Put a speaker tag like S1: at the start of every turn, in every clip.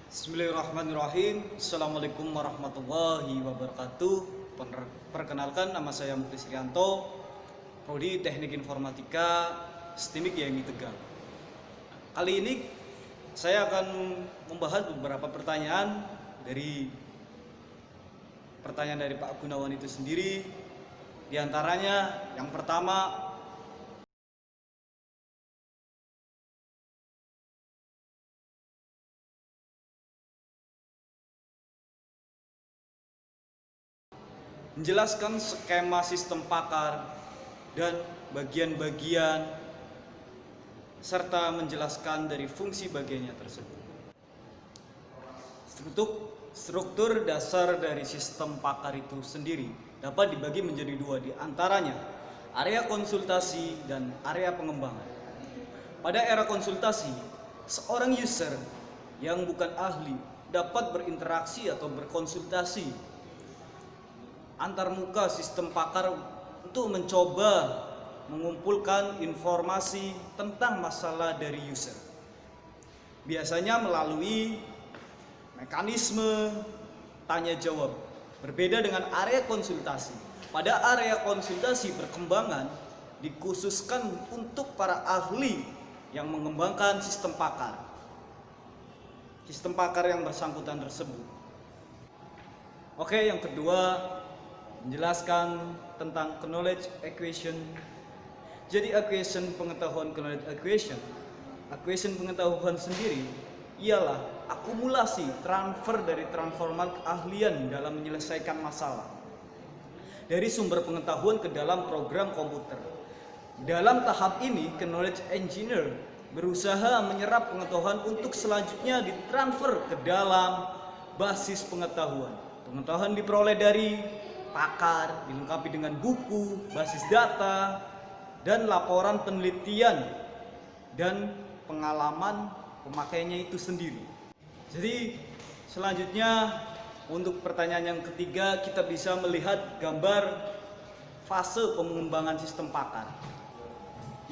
S1: Bismillahirrahmanirrahim. Assalamualaikum warahmatullahi wabarakatuh. Perkenalkan, nama saya Muklis Rianto, Prodi Teknik Informatika STIMIK YMI Tegal. Kali ini saya akan membahas beberapa pertanyaan dari Pak Gunawan itu sendiri. Di antaranya yang pertama, menjelaskan skema sistem pakar dan bagian-bagian serta menjelaskan dari fungsi bagiannya tersebut. Struktur dasar dari sistem pakar itu sendiri dapat dibagi menjadi dua, di antaranya area konsultasi dan area pengembangan. Pada era konsultasi, seorang user yang bukan ahli dapat berinteraksi atau berkonsultasi antar muka sistem pakar untuk mencoba mengumpulkan informasi tentang masalah dari user. Biasanya melalui mekanisme tanya jawab. Berbeda dengan area konsultasi. Pada area konsultasi perkembangan dikhususkan untuk para ahli yang mengembangkan sistem pakar. Sistem pakar yang bersangkutan tersebut. Oke, yang kedua, menjelaskan tentang knowledge acquisition. Jadi pengetahuan knowledge acquisition pengetahuan sendiri ialah akumulasi transfer dari transformal keahlian dalam menyelesaikan masalah dari sumber pengetahuan ke dalam program komputer. Dalam tahap ini, knowledge engineer berusaha menyerap pengetahuan untuk selanjutnya ditransfer ke dalam basis pengetahuan. Pengetahuan diperoleh dari pakar, dilengkapi dengan buku, basis data, dan laporan penelitian dan pengalaman pemakainya itu sendiri. Jadi selanjutnya untuk pertanyaan yang ketiga, kita bisa melihat gambar fase pengembangan sistem pakar.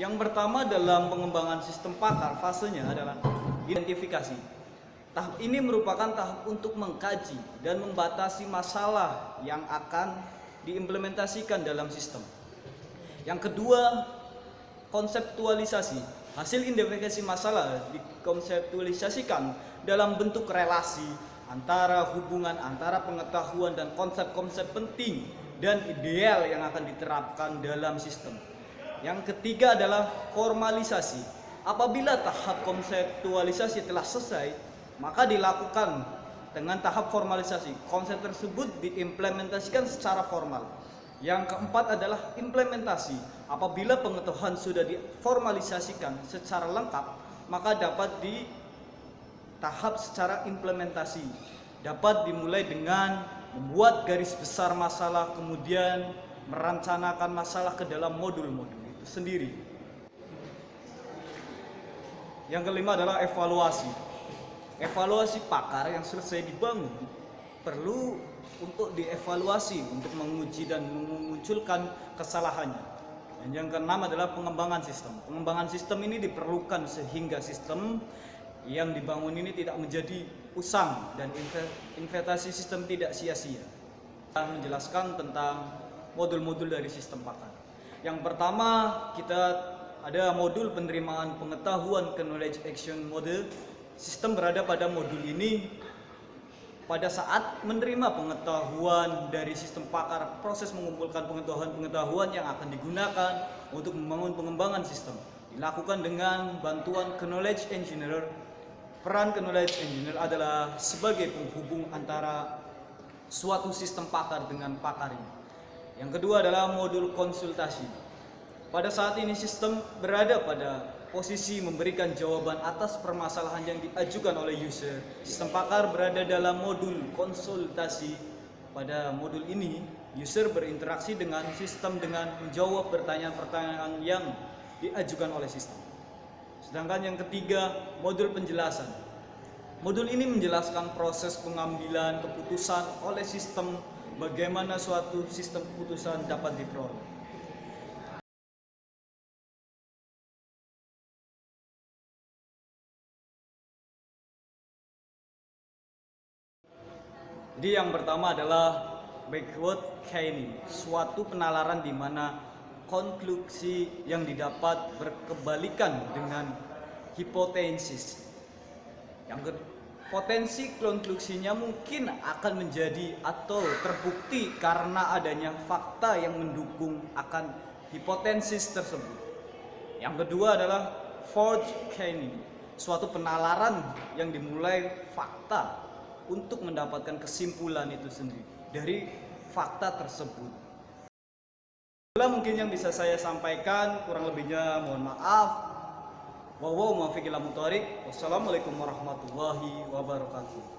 S1: Yang pertama dalam pengembangan sistem pakar, fasenya adalah identifikasi. Tahap ini merupakan tahap untuk mengkaji dan membatasi masalah yang akan diimplementasikan dalam sistem. Yang kedua, konseptualisasi. Hasil identifikasi masalah dikonseptualisasikan dalam bentuk relasi antara hubungan antara pengetahuan dan konsep-konsep penting dan ideal yang akan diterapkan dalam sistem. Yang ketiga adalah formalisasi. Apabila tahap konseptualisasi telah selesai, maka dilakukan dengan tahap formalisasi. Konsep tersebut diimplementasikan secara formal. Yang keempat adalah implementasi. Apabila pengetahuan sudah diformalisasikan secara lengkap, maka dapat di tahap secara implementasi. Dapat dimulai dengan membuat garis besar masalah, kemudian merencanakan masalah ke dalam modul-modul itu sendiri. Yang kelima adalah evaluasi. Evaluasi pakar yang selesai dibangun perlu untuk dievaluasi untuk menguji dan memunculkan kesalahannya. Dan yang keenam adalah pengembangan sistem. Pengembangan sistem ini diperlukan sehingga sistem yang dibangun ini tidak menjadi usang dan investasi sistem tidak sia-sia. Kita menjelaskan tentang modul-modul dari sistem pakar. Yang pertama, kita ada modul penerimaan pengetahuan knowledge action model. Sistem berada pada modul ini. Pada saat menerima pengetahuan dari sistem pakar, proses mengumpulkan pengetahuan-pengetahuan yang akan digunakan untuk membangun pengembangan sistem dilakukan dengan bantuan knowledge engineer. Peran knowledge engineer adalah sebagai penghubung antara suatu sistem pakar dengan pakarnya. Yang kedua adalah modul konsultasi. Pada saat ini sistem berada pada posisi memberikan jawaban atas permasalahan yang diajukan oleh user. Sistem pakar berada dalam modul konsultasi. Pada modul ini, user berinteraksi dengan sistem dengan menjawab pertanyaan-pertanyaan yang diajukan oleh sistem. Sedangkan yang ketiga, modul penjelasan. Modul ini menjelaskan proses pengambilan keputusan oleh sistem, bagaimana suatu sistem keputusan dapat diperoleh. Jadi yang pertama adalah backward chaining, suatu penalaran di mana konklusi yang didapat berkebalikan dengan hipotesis. Potensi konklusinya mungkin akan menjadi atau terbukti karena adanya fakta yang mendukung akan hipotesis tersebut. Yang kedua adalah forward chaining, suatu penalaran yang dimulai fakta untuk mendapatkan kesimpulan itu sendiri dari fakta tersebut. Itulah mungkin yang bisa saya sampaikan, kurang lebihnya mohon maaf. Wassalamualaikum warahmatullahi wabarakatuh.